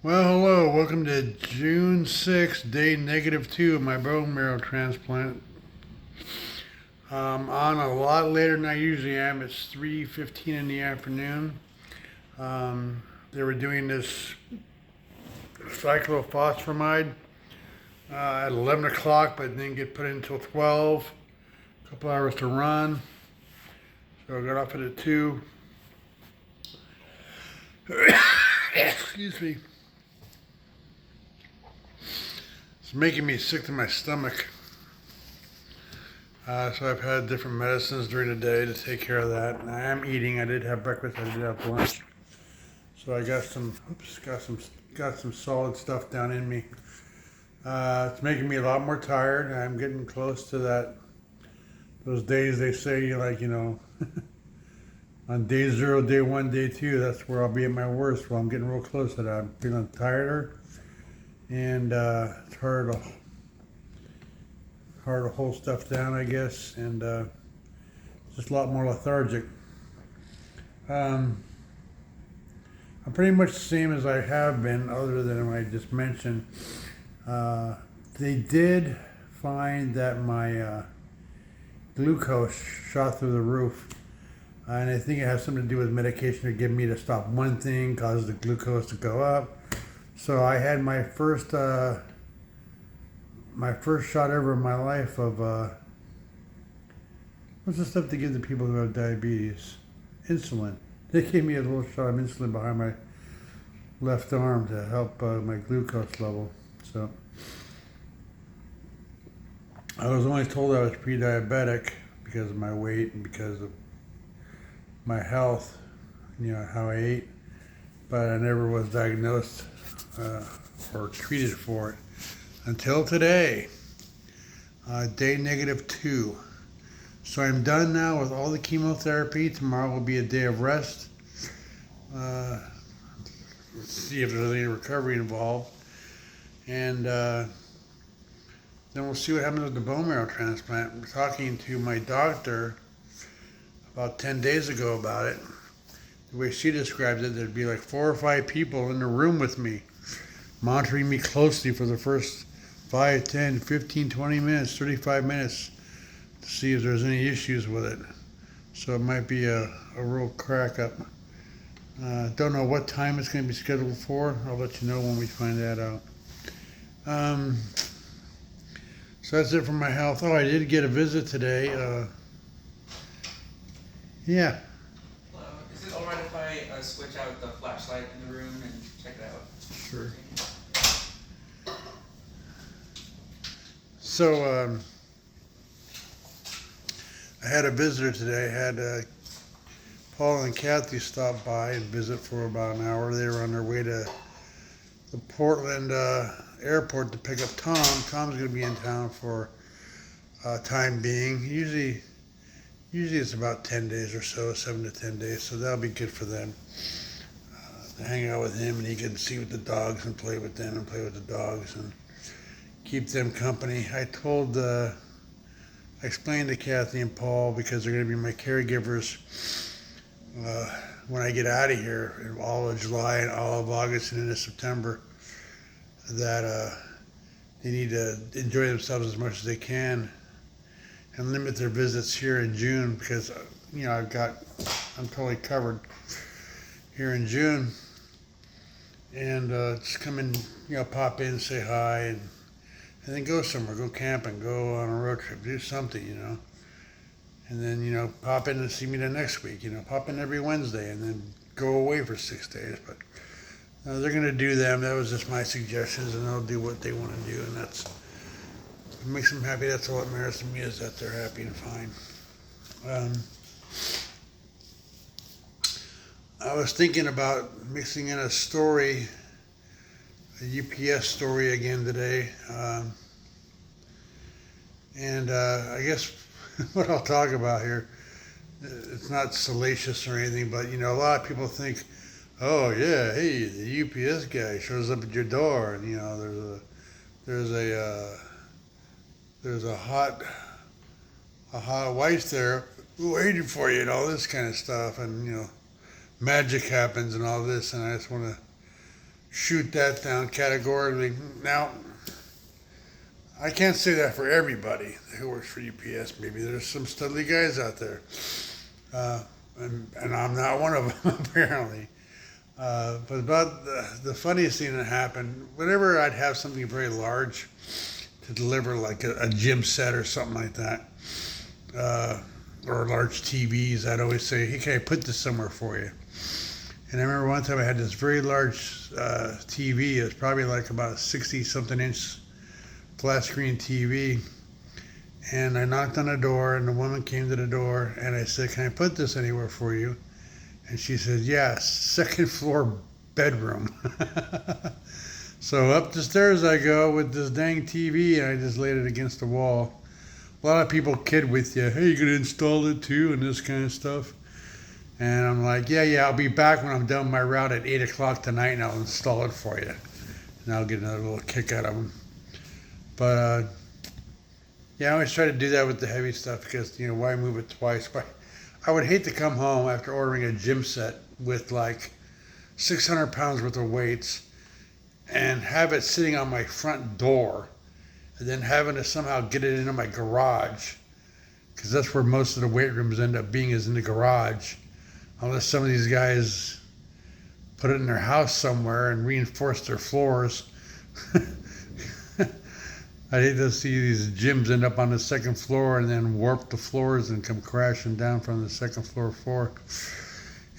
Well, hello. Welcome to June 6th, day -2 of my bone marrow transplant. On a lot later than I usually am. It's 3:15 in the afternoon. They were doing this cyclophosphamide at 11 o'clock, but didn't get put in until 12. A couple hours to run. So I got off at 2. Excuse me. It's making me sick to my stomach. So I've had different medicines during the day to take care of that. And I am eating. I did have breakfast. I did have lunch. So I got some solid stuff down in me. It's making me a lot more tired. I'm getting close to those days they say on day 0, day 1, day 2, that's where I'll be at my worst. Well, I'm getting real close to that. I'm feeling tireder, and it's hard to hold stuff down, I guess, and just a lot more lethargic. I'm pretty much the same as I have been, other than what I just mentioned. They did find that my glucose shot through the roof, and I think it has something to do with medication to get me to stop one thing, causes the glucose to go up. So I had my first shot ever in my life of what's the stuff they give to people who have diabetes? Insulin. They gave me a little shot of insulin behind my left arm to help my glucose level. So I was only told I was pre-diabetic because of my weight and because of my health, how I ate, but I never was diagnosed or treated for it until today, day -2. So I'm done now with all the chemotherapy. Tomorrow will be a day of rest. See if there's any recovery involved. And then we'll see what happens with the bone marrow transplant. I'm talking to my doctor about 10 days ago about it. The way she described it, there'd be like 4 or 5 people in the room with me, monitoring me closely for the first 5, 10, 15, 20 minutes, 35 minutes to see if there's any issues with it. So it might be a real crack up. Don't know what time it's going to be scheduled for. I'll let you know when we find that out. So that's it for my health. Oh, I did get a visit today. Yeah. Hello. Is it alright if I switch out the flashlight in the room and check it out? Sure. So I had a visitor today. I had Paul and Kathy stop by and visit for about an hour. They were on their way to the Portland airport to pick up Tom. Tom's going to be in town for time being. Usually it's about 10 days or so, 7 to 10 days. So that'll be good for them to hang out with him, and he can see with the dogs and play with them and play with the dogs and keep them company. I explained to Kathy and Paul, because they're going to be my caregivers when I get out of here in all of July and all of August and into September, that they need to enjoy themselves as much as they can and limit their visits here in June, because I'm totally covered here in June, and just come in, pop in, say hi, and then go somewhere, go camping, go on a road trip, do something, and then pop in and see me the next week, pop in every Wednesday, and then go away for 6 days. But they're going to do them. That was just my suggestions, and they'll do what they want to do, and that's makes them happy. That's all that matters to me, is that they're happy and fine. I was thinking about mixing in a story, a UPS story again today, and I guess what I'll talk about here, it's not salacious or anything, but a lot of people think, oh yeah, hey, the UPS guy shows up at your door, and there's a hot wife there waiting for you, and all this kind of stuff, and magic happens and all this. And I just want to shoot that down categorically. Now, I can't say that for everybody who works for UPS. Maybe there's some studly guys out there, uh, and I'm not one of them apparently. But about the funniest thing that happened, whenever I'd have something very large to deliver, like a gym set or something like that, or large TVs, I'd always say, "Hey, can I put this somewhere for you?" And I remember one time I had this very large TV. It was probably like about a 60-something inch flat screen TV. And I knocked on the door, and the woman came to the door, and I said, "Can I put this anywhere for you?" And she said, "Yes, second floor bedroom." So up the stairs I go with this dang TV, and I just laid it against the wall. A lot of people kid with you, "Hey, you gonna install it too?" and this kind of stuff. And I'm like, yeah, I'll be back when I'm done with my route at 8 o'clock tonight, and I'll install it for you. And I'll get another little kick out of them. But, yeah, I always try to do that with the heavy stuff because, why move it twice? But I would hate to come home after ordering a gym set with like 600 pounds worth of weights and have it sitting on my front door and then having to somehow get it into my garage, because that's where most of the weight rooms end up being, is in the garage. Unless some of these guys put it in their house somewhere and reinforce their floors. I'd hate to see these gyms end up on the second floor and then warp the floors and come crashing down from the second floor.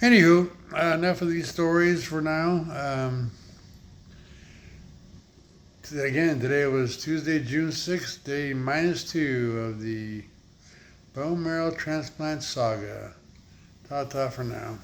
Anywho, enough of these stories for now. Again, today was Tuesday, June 6th, day -2 of the bone marrow transplant saga. Ta-ta for now.